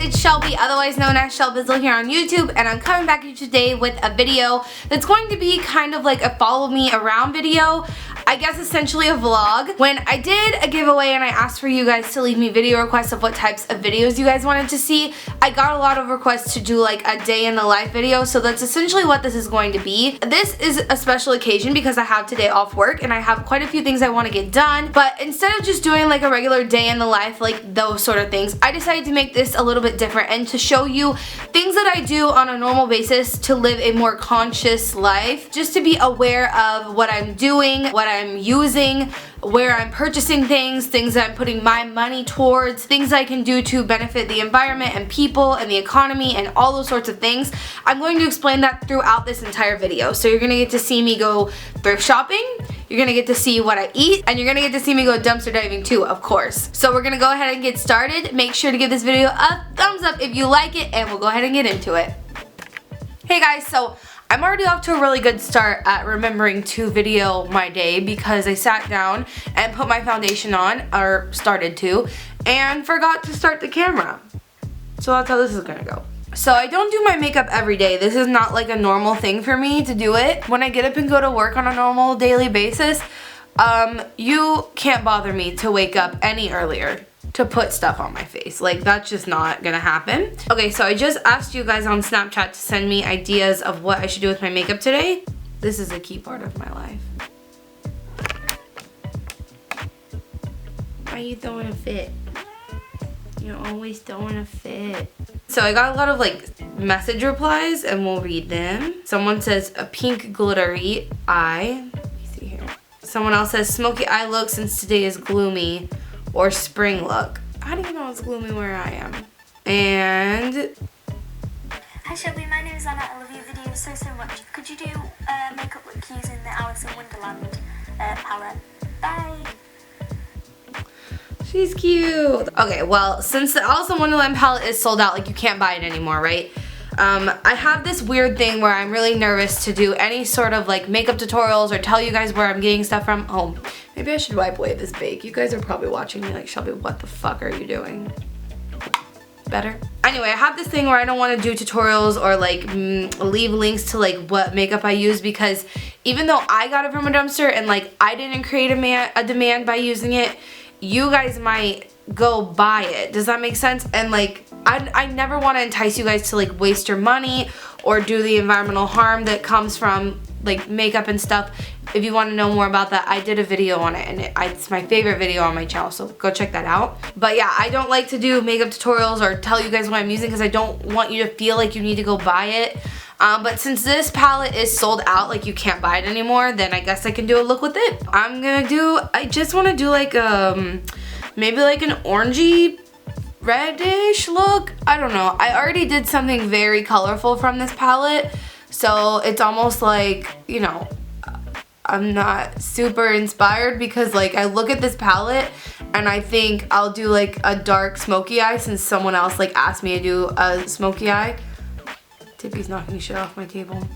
it's Shelbi, otherwise known as Shelbizleee here on YouTube, and I'm coming back to you today with a video that's going to be kind of like a follow me around video. I guess essentially a vlog. When I did a giveaway and I asked for you guys to leave me video requests of what types of videos you guys wanted to see, I got a lot of requests to do like a day in the life video, so that's essentially what this is going to be. This is a special occasion because I have today off work and I have quite a few things I want to get done, but instead of just doing like a regular day in the life, like those sort of things, I decided to make this a little bit different and to show you things that I do on a normal basis to live a more conscious life, just to be aware of what I'm doing, what I'm using, where I'm purchasing things that I'm putting my money towards, things I can do to benefit the environment and people and the economy and all those sorts of things. I'm going to explain that throughout this entire video. So you're going to get to see me go thrift shopping, you're going to get to see what I eat, and you're going to get to see me go dumpster diving too, of course. So we're going to go ahead and get started. Make sure to give this video a thumbs up if you like it, and we'll go ahead and get into it. Hey guys, so I'm already off to a really good start at remembering to video my day because I sat down and put my foundation on, or started to, and forgot to start the camera. So that's how this is gonna go. So I don't do my makeup every day. This is not like a normal thing for me to do it. When I get up and go to work on a normal daily basis, you can't bother me to wake up any earlier to put stuff on my face. Like, that's just not gonna happen. Okay, so I just asked you guys on Snapchat to send me ideas of what I should do with my makeup today. This is a key part of my life. Why are you throwing a fit? You're always throwing a fit. So I got a lot of like message replies and we'll read them. Someone says a pink glittery eye. Let me see here. Someone else says smoky eye look since today is gloomy. Or spring look. How do you know it's gloomy where I am? And hi Shelbi, my name is Anna. I love your videos so much. Could you do a makeup look using the Alice in Wonderland palette? Bye. She's cute. Okay, well, since the Alice in Wonderland palette is sold out, like you can't buy it anymore, right? I have this weird thing where I'm really nervous to do any sort of like makeup tutorials or tell you guys where I'm getting stuff from. Oh, maybe I should wipe away this bake. You guys are probably watching me like, Shelbi, what the fuck are you doing? Better? Anyway, I have this thing where I don't want to do tutorials or like leave links to like what makeup I use, because even though I got it from a dumpster and like I didn't create a demand by using it, you guys might go buy it. Does that make sense? And like I never want to entice you guys to like waste your money or do the environmental harm that comes from like makeup and stuff. If you want to know more about that, I did a video on it and it's my favorite video on my channel, so go check that out. But yeah, I don't like to do makeup tutorials or tell you guys what I'm using because I don't want you to feel like you need to go buy it. But since this palette is sold out, like you can't buy it anymore, then I guess I can do a look with it. I just want to do like maybe like an orangey reddish look. I don't know. I already did something very colorful from this palette, so it's almost like, you know, I'm not super inspired because like I look at this palette and I think I'll do like a dark smoky eye since someone else like asked me to do a smoky eye. Tippy's knocking shit off my table.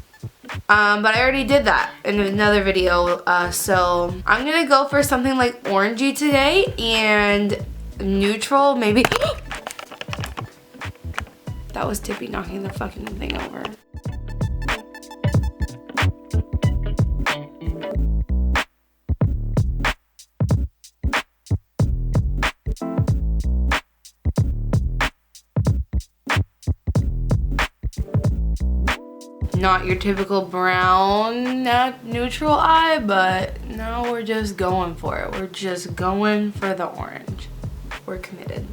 But I already did that in another video, so I'm gonna go for something like orangey today and neutral, maybe. That was Tippy knocking the fucking thing over. Not your typical brown, neutral eye, but no, we're just going for it. We're just going for the orange. We're committed.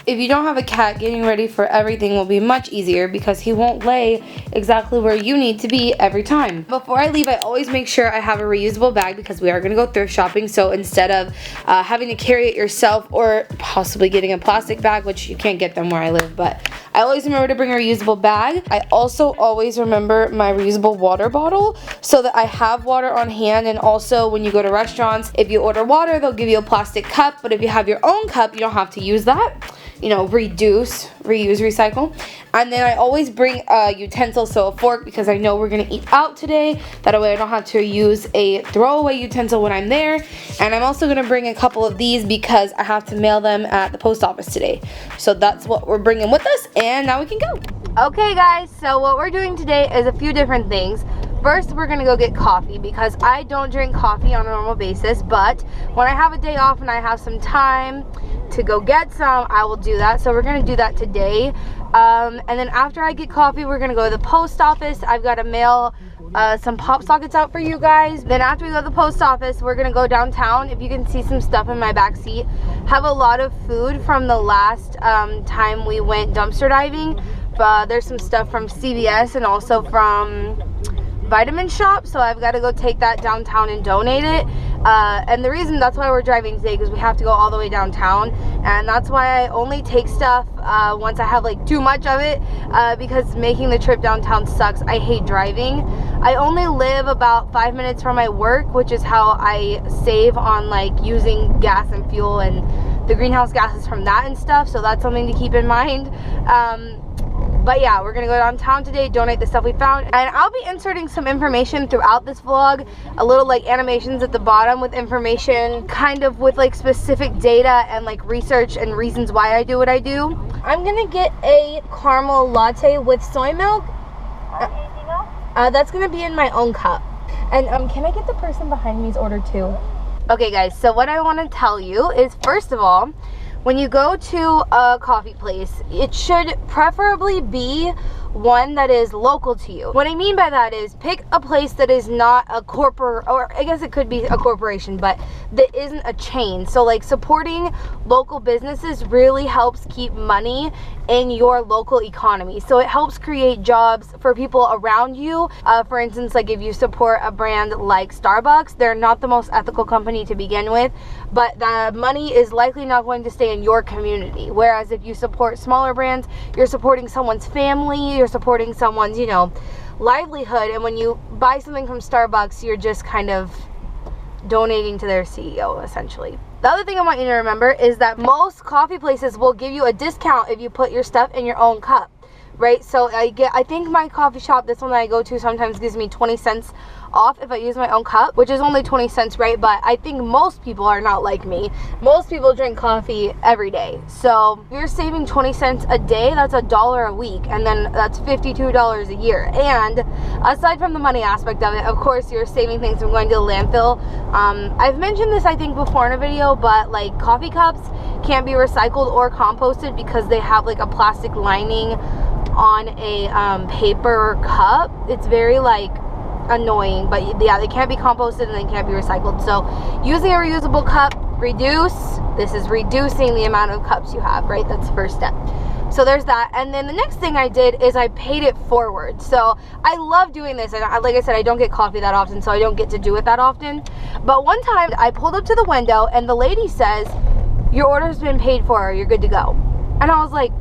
If you don't have a cat, getting ready for everything will be much easier because he won't lay exactly where you need to be every time. Before I leave, I always make sure I have a reusable bag because we are going to go thrift shopping, so instead of having to carry it yourself or possibly getting a plastic bag, which you can't get them where I live, but I always remember to bring a reusable bag. I also always remember my reusable water bottle so that I have water on hand, and also when you go to restaurants, if you order water, they'll give you a plastic cup, but if you have your own cup, you don't have to use that. you know, reduce, reuse, recycle. And then I always bring a utensil, so a fork, because I know we're gonna eat out today. That way I don't have to use a throwaway utensil when I'm there. And I'm also gonna bring a couple of these because I have to mail them at the post office today. So that's what we're bringing with us, and now we can go. Okay guys, so what we're doing today is a few different things. First, we're gonna go get coffee because I don't drink coffee on a normal basis, but when I have a day off and I have some time to go get some, I will do that. So we're gonna do that today. And then after I get coffee, we're gonna go to the post office. I've got to mail some pop sockets out for you guys. Then after we go to the post office, we're gonna go downtown. If you can see some stuff in my back seat, have a lot of food from the last time we went dumpster diving. There's some stuff from CVS and also from Vitamin Shop, so I've got to go take that downtown and donate it. And the reason that's why we're driving today, because we have to go all the way downtown, and that's why I only take stuff once I have like too much of it, because making the trip downtown sucks. I hate driving. I only live about 5 minutes from my work, which is how I save on like using gas and fuel and the greenhouse gases from that and stuff, so that's something to keep in mind. But yeah, we're gonna go downtown today, donate the stuff we found, and I'll be inserting some information throughout this vlog, a little like animations at the bottom with information, kind of with like specific data and like research and reasons why I do what I do. I'm gonna get a caramel latte with soy milk. That's gonna be in my own cup. And can I get the person behind me's order too? Okay guys, so what I wanna tell you is, first of all, when you go to a coffee place, it should preferably be one that is local to you. What I mean by that is pick a place that is not a corporate, or I guess it could be a corporation, but that isn't a chain. So like supporting local businesses really helps keep money in your local economy. So it helps create jobs for people around you. For instance, like if you support a brand like Starbucks, they're not the most ethical company to begin with, but the money is likely not going to stay in your community. Whereas if you support smaller brands, you're supporting someone's family, you're supporting someone's, you know, livelihood. And when you buy something from Starbucks, you're just kind of donating to their CEO, essentially. The other thing I want you to remember is that most coffee places will give you a discount if you put your stuff in your own cup, right? So I think my coffee shop, this one that I go to, sometimes gives me 20 cents off if I use my own cup, which is only 20 cents, right? But I think most people are not like me. Most people drink coffee every day. So if you're saving 20 cents a day, that's $1 a week, and then that's $52 a year. And aside from the money aspect of it, of course, you're saving things from going to the landfill. I've mentioned this, I think, before in a video, but like coffee cups can't be recycled or composted because they have like a plastic lining on a paper cup. It's very like annoying, but yeah, they can't be composted and they can't be recycled. So using a reusable cup, this is reducing the amount of cups you have, right? That's the first step. So there's that. And then the next thing I did is I paid it forward. So I love doing this, and like I said, I don't get coffee that often, so I don't get to do it that often. But one time I pulled up to the window and the lady says, "Your order's been paid for, you're good to go." And I was like,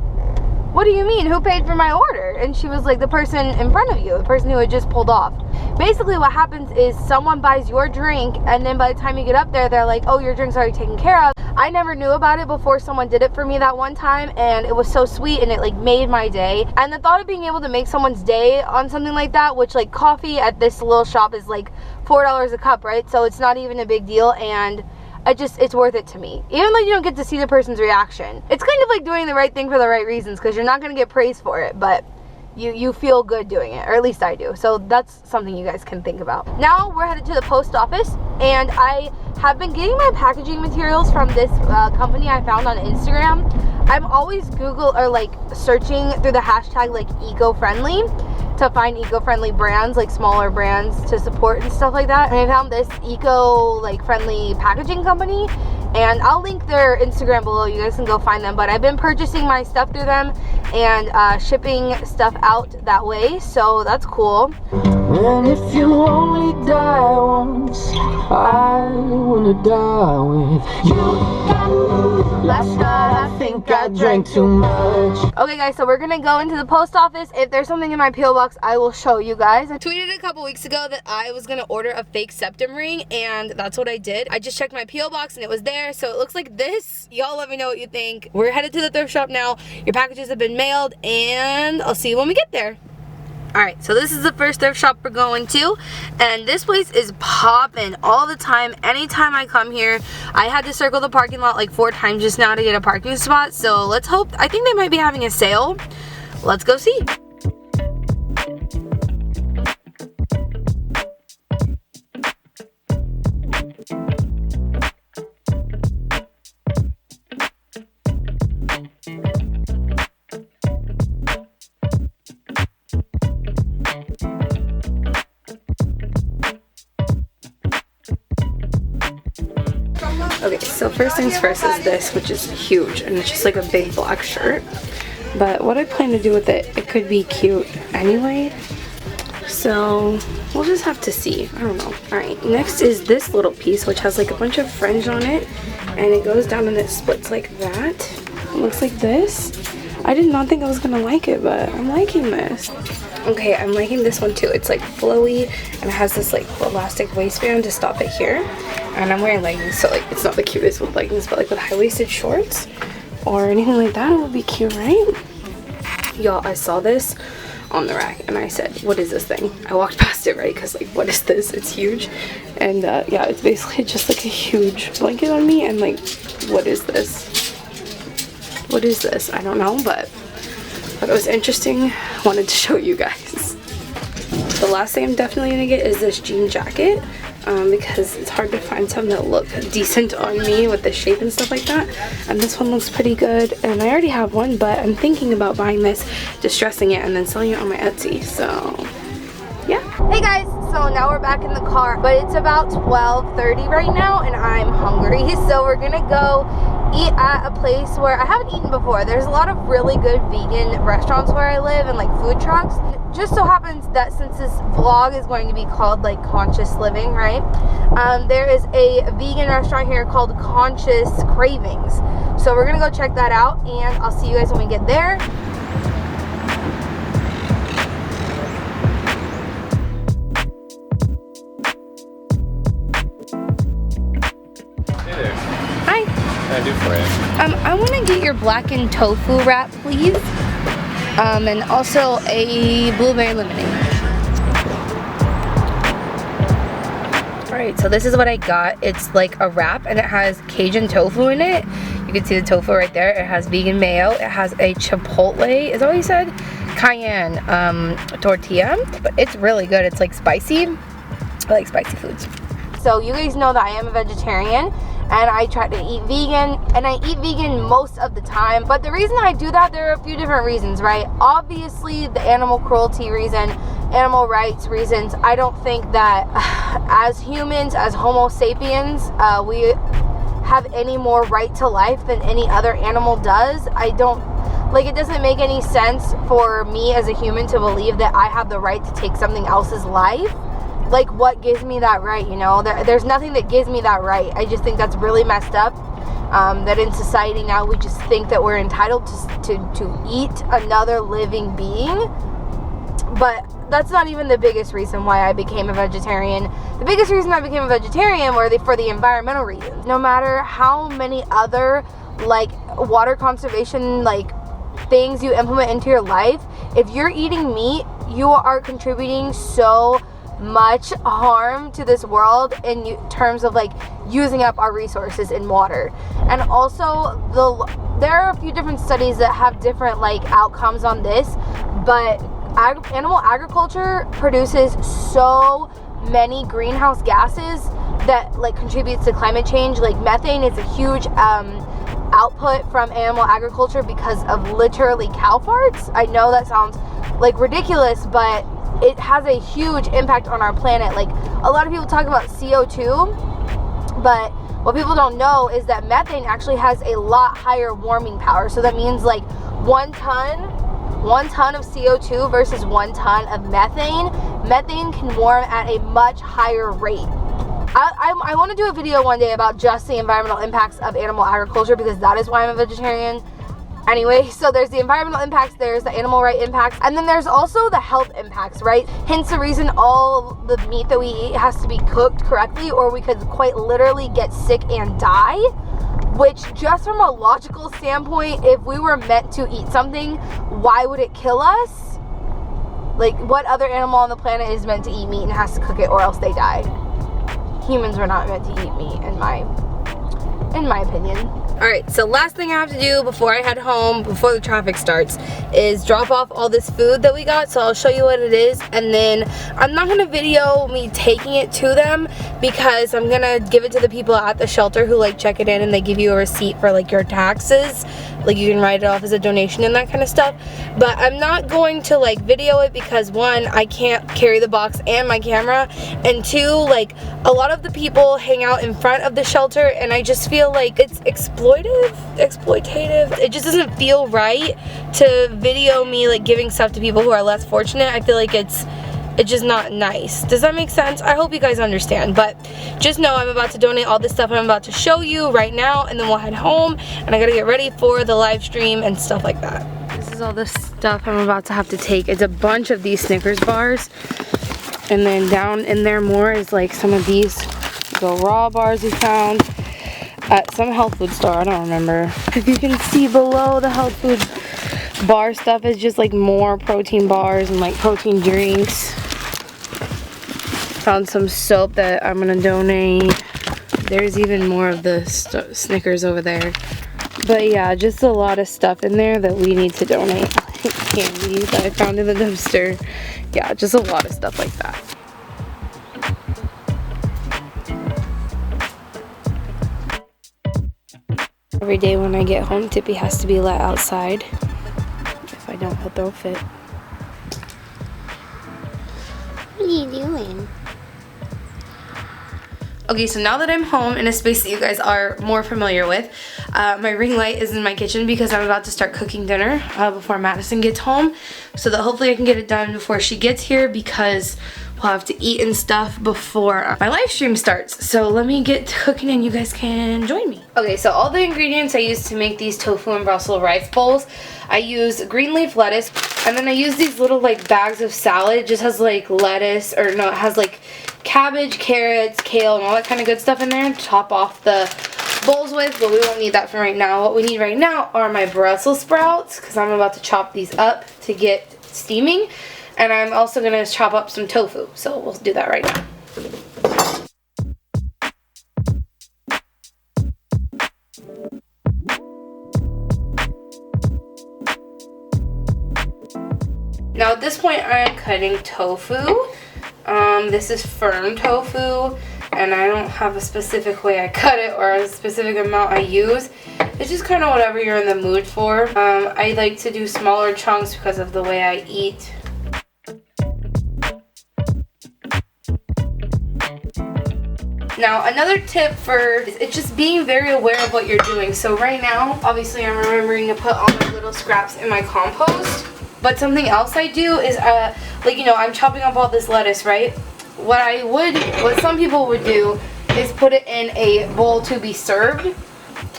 "What do you mean? Who paid for my order?" And she was like, "The person in front of you, the person who had just pulled off." Basically what happens is someone buys your drink, and then by the time you get up there, they're like, "Oh, your drink's already taken care of." I never knew about it before someone did it for me that one time, and it was so sweet, and it like made my day. And the thought of being able to make someone's day on something like that, which like coffee at this little shop is like $4 a cup, right? So it's not even a big deal, and it's worth it to me. Even though you don't get to see the person's reaction. It's kind of like doing the right thing for the right reasons, because you're not going to get praise for it, but you feel good doing it, or at least I do. So that's something you guys can think about. Now we're headed to the post office, and I have been getting my packaging materials from this company I found on Instagram. I'm always searching through the hashtag like eco-friendly to find eco-friendly brands, like smaller brands to support and stuff like that. And I found this friendly packaging company, and I'll link their Instagram below. You guys can go find them. But I've been purchasing my stuff through them and shipping stuff out that way, so that's cool. And if you only die once, I wanna die with you. Let's start think I drank too much. Okay guys, so we're gonna go into the post office. If there's something in my P.O. box, I will show you guys. I tweeted a couple weeks ago that I was gonna order a fake SEPTUM ring, and that's what I did. I just checked my P.O. box and it was there, so it looks like this. Y'all let me know what you think. We're headed to the thrift shop now. Your packages have been mailed, and I'll see you when we get there. Alright, so this is the first thrift shop we're going to, and this place is popping all the time. Anytime I come here, I had to circle the parking lot like 4 times just now to get a parking spot, so let's hope. I think they might be having a sale. Let's go see. Okay, so first things first is this, which is huge, and it's just like a big black shirt. But what I plan to do with it, it could be cute anyway. So we'll just have to see. I don't know. Alright, next is this little piece, which has like a bunch of fringe on it, and it goes down and it splits like that. It looks like this. I did not think I was gonna like it, but I'm liking this. Okay, I'm liking this one too. It's like flowy, and it has this like elastic waistband to stop it here. And I'm wearing leggings, so like it's not the cutest with leggings, but like with high-waisted shorts or anything like that, it would be cute, right? Y'all, I saw this on the rack and I said, what is this thing? I walked past it, right? Because like, what is this? It's huge. And yeah, it's basically just like a huge blanket on me, and like, what is this? What is this? I don't know, but it was interesting. Wanted to show you guys. The last thing I'm definitely gonna get is this jean jacket. Because it's hard to find some that look decent on me with the shape and stuff like that, and this one looks pretty good, and I already have one, but I'm thinking about buying this, distressing it, and then selling it on my Etsy. So yeah. Hey guys, so now we're back in the car, but it's about 12:30 right now and I'm hungry, so we're gonna go eat at a place where I haven't eaten before. There's a lot of really good vegan restaurants where I live and like food trucks. It just so happens that since this vlog is going to be called like conscious living, right? There is a vegan restaurant here called Conscious Cravings. So we're gonna go check that out, and I'll see you guys when we get there. Hi. I do for you. I want to get your blackened tofu wrap, please. And also a blueberry lemonade. Alright, so this is what I got. It's like a wrap, and it has Cajun tofu in it. You can see the tofu right there. It has vegan mayo. It has a chipotle, is that what you said? Cayenne tortilla. But it's really good. It's like spicy. I like spicy foods. So you guys know that I am a vegetarian, and I try to eat vegan, and I eat vegan most of the time. But the reason I do that, there are a few different reasons, right? Obviously the animal cruelty reason, animal rights reasons. I don't think that as humans, as Homo sapiens, we have any more right to life than any other animal does. I don't, like, it doesn't make any sense for me as a human to believe that I have the right to take something else's life. Like, what gives me that right, you know? There's nothing that gives me that right. I just think that's really messed up, that in society now we just think that we're entitled to eat another living being. But that's not even the biggest reason why I became a vegetarian. The biggest reason I became a vegetarian were for the environmental reasons. No matter how many other, like, water conservation, like, things you implement into your life, if you're eating meat, you are contributing so much harm to this world in terms of like using up our resources in water. And also there are a few different studies that have different like outcomes on this, but animal agriculture produces so many greenhouse gases that like contributes to climate change. Like methane is a huge output from animal agriculture because of literally cow farts. I know that sounds like ridiculous, but it has a huge impact on our planet. Like, a lot of people talk about CO2, but what people don't know is that methane actually has a lot higher warming power. So that means like 1 ton of CO2 versus 1 ton of methane. Methane can warm at a much higher rate. I want to do a video one day about just the environmental impacts of animal agriculture, because that is why I'm a vegetarian. Anyway, so there's the environmental impacts, there's the animal right impacts, and then there's also the health impacts, right? Hence the reason all the meat that we eat has to be cooked correctly, or we could quite literally get sick and die. Which, just from a logical standpoint, if we were meant to eat something, why would it kill us? Like, what other animal on the planet is meant to eat meat and has to cook it, or else they die? Humans were not meant to eat meat, in my opinion. Alright, so last thing I have to do before I head home, before the traffic starts, is drop off all this food that we got. So I'll show you what it is, and then I'm not going to video me taking it to them, because I'm going to give it to the people at the shelter who like check it in, and they give you a receipt for like your taxes. Like, you can write it off as a donation and that kind of stuff. But I'm not going to like video it, because one, I can't carry the box and my camera, and two, like, a lot of the people hang out in front of the shelter, and I just feel like it's exploitative. It just doesn't feel right to video me like giving stuff to people who are less fortunate. I feel like it's just not nice. Does that make sense? I hope you guys understand. But just know I'm about to donate all this stuff I'm about to show you right now, and then we'll head home, and I gotta get ready for the live stream and stuff like that. This is all the stuff I'm about to have to take. It's a bunch of these Snickers bars, and then down in there more is like some of these the raw bars we found at some health food store. I don't remember. If you can see below, the health food bar stuff is just like more protein bars and like protein drinks. Found some soap that I'm gonna donate. There's even more of the Snickers over there. But yeah, just a lot of stuff in there that we need to donate. Candy that I found in the dumpster. Yeah, just a lot of stuff like that. Every day when I get home, Tippy has to be let outside. If I don't, he'll throw a fit. What are you doing? Okay, so now that I'm home in a space that you guys are more familiar with, my ring light is in my kitchen because I'm about to start cooking dinner before Madison gets home, so that hopefully I can get it done before she gets here, because we'll have to eat and stuff before my live stream starts. So let me get cooking and you guys can join me. Okay, so all the ingredients I use to make these tofu and Brussels rice bowls, I use green leaf lettuce, and then I use these little like bags of salad. It just has like lettuce, or no, it has like cabbage, carrots, kale, and all that kind of good stuff in there to top off the bowls with, but we won't need that for right now. What we need right now are my Brussels sprouts, because I'm about to chop these up to get steaming, and I'm also going to chop up some tofu, so we'll do that right now. Now at this point I am cutting tofu. This is firm tofu, and I don't have a specific way I cut it or a specific amount I use. It's just kind of whatever you're in the mood for. I like to do smaller chunks because of the way I eat. Now another tip for it's just being very aware of what you're doing. So right now, obviously I'm remembering to put all my little scraps in my compost. But something else I do is, like, you know, I'm chopping up all this lettuce, right? What some people would do is put it in a bowl to be served.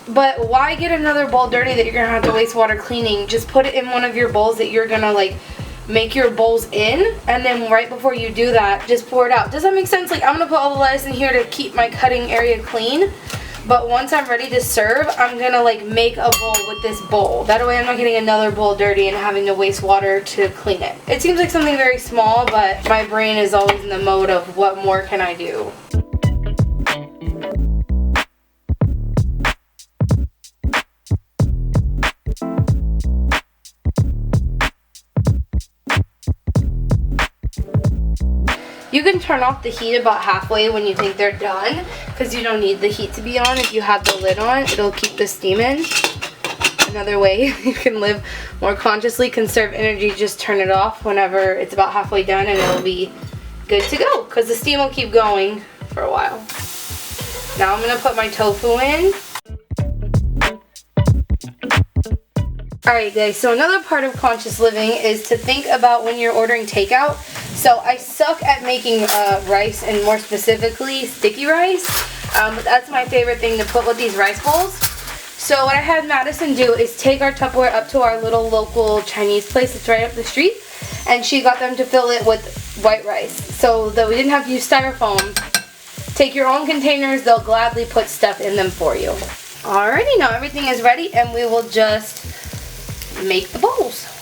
But why get another bowl dirty that you're going to have to waste water cleaning? Just put it in one of your bowls that you're going to, like, make your bowls in. And then right before you do that, just pour it out. Does that make sense? Like, I'm going to put all the lettuce in here to keep my cutting area clean. But once I'm ready to serve, I'm going to like make a bowl with this bowl. That way I'm not getting another bowl dirty and having to waste water to clean it. It seems like something very small, but my brain is always in the mode of what more can I do? You can turn off the heat about halfway when you think they're done, because you don't need the heat to be on. If you have the lid on, it'll keep the steam in. Another way you can live more consciously, conserve energy, just turn it off whenever it's about halfway done, and it'll be good to go, because the steam will keep going for a while. Now I'm going to put my tofu in. Alright guys, so another part of conscious living is to think about when you're ordering takeout. So I suck at making rice, and more specifically sticky rice. But that's my favorite thing to put with these rice bowls. So what I had Madison do is take our Tupperware up to our little local Chinese place that's right up the street, and she got them to fill it with white rice. So that we didn't have to use styrofoam. Take your own containers, they'll gladly put stuff in them for you. Alrighty, now everything is ready and we will just make the bowls.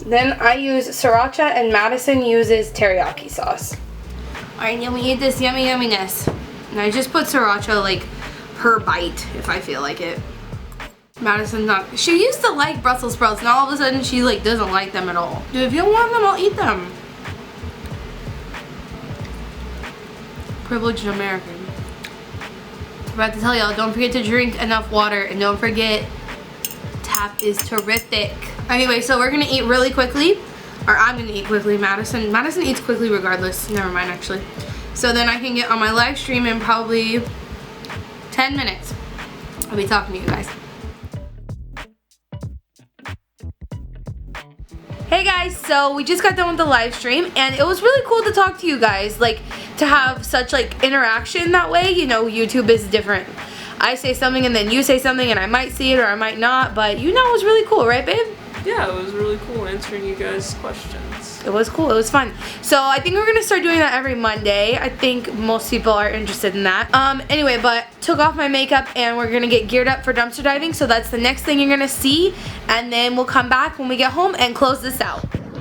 Then I use sriracha and Madison uses teriyaki sauce. Alright, now we eat this yummy yumminess. And I just put sriracha like per bite if I feel like it. Madison's not, she used to like Brussels sprouts and all of a sudden she like doesn't like them at all. Dude, if you don't want them, I'll eat them. Privileged American. I forgot to tell y'all, don't forget to drink enough water and don't forget, tap is terrific. Anyway, so we're gonna eat really quickly, or I'm gonna eat quickly. Madison eats quickly regardless. Never mind actually. So then I can get on my live stream in probably 10 minutes. I'll be talking to you guys. Hey guys, so we just got done with the live stream and it was really cool to talk to you guys, like to have such like interaction that way. You know, YouTube is different. I say something and then you say something and I might see it or I might not, but you know it was really cool, right babe? Yeah, it was really cool answering you guys' questions. It was cool, it was fun. So I think we're gonna start doing that every Monday. I think most people are interested in that. Anyway, but took off my makeup and we're gonna get geared up for dumpster diving. So that's the next thing you're gonna see. And then we'll come back when we get home and close this out. Can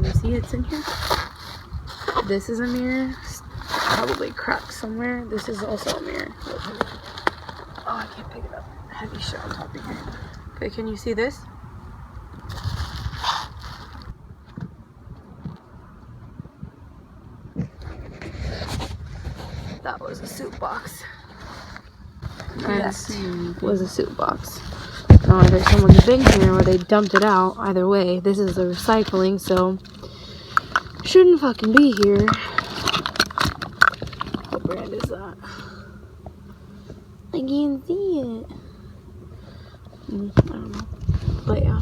you see it's in here? This is a mirror. Probably cracked somewhere. This is also a mirror. Oh, I can't pick it up. Heavy shit on top of here. Okay, can you see this? That was a soup box. That was a soup box. Now either someone's been here or they dumped it out. Either way, this is a recycling, so shouldn't fucking be here. What brand is that? I can't see it. I don't know. But yeah.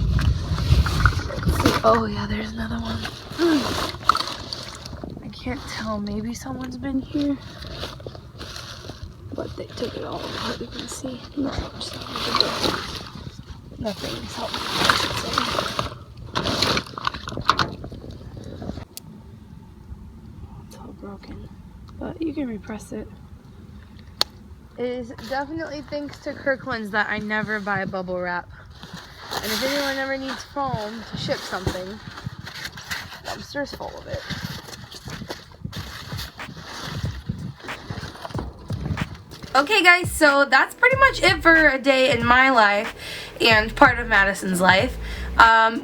Let's see. Oh yeah, there's another one. I can't tell. Maybe someone's been here. But they took it all apart, you can see. Nothing is helpful, I should say. It's all broken. But you can repress it. It is definitely thanks to Kirkland's that I never buy bubble wrap. And if anyone ever needs foam to ship something, dumpster's full of it. Okay guys, so that's pretty much it for a day in my life and part of Madison's life.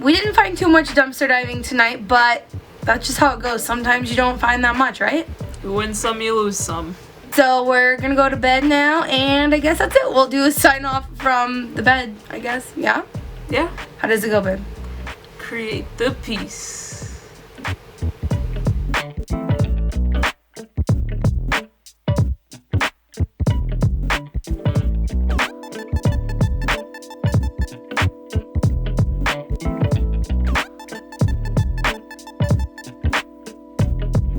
We didn't find too much dumpster diving tonight, but that's just how it goes. Sometimes you don't find that much, right? You win some, you lose some. So we're gonna go to bed now, and I guess that's it. We'll do a sign off from the bed, I guess. Yeah? Yeah. How does it go, babe? Create the peace.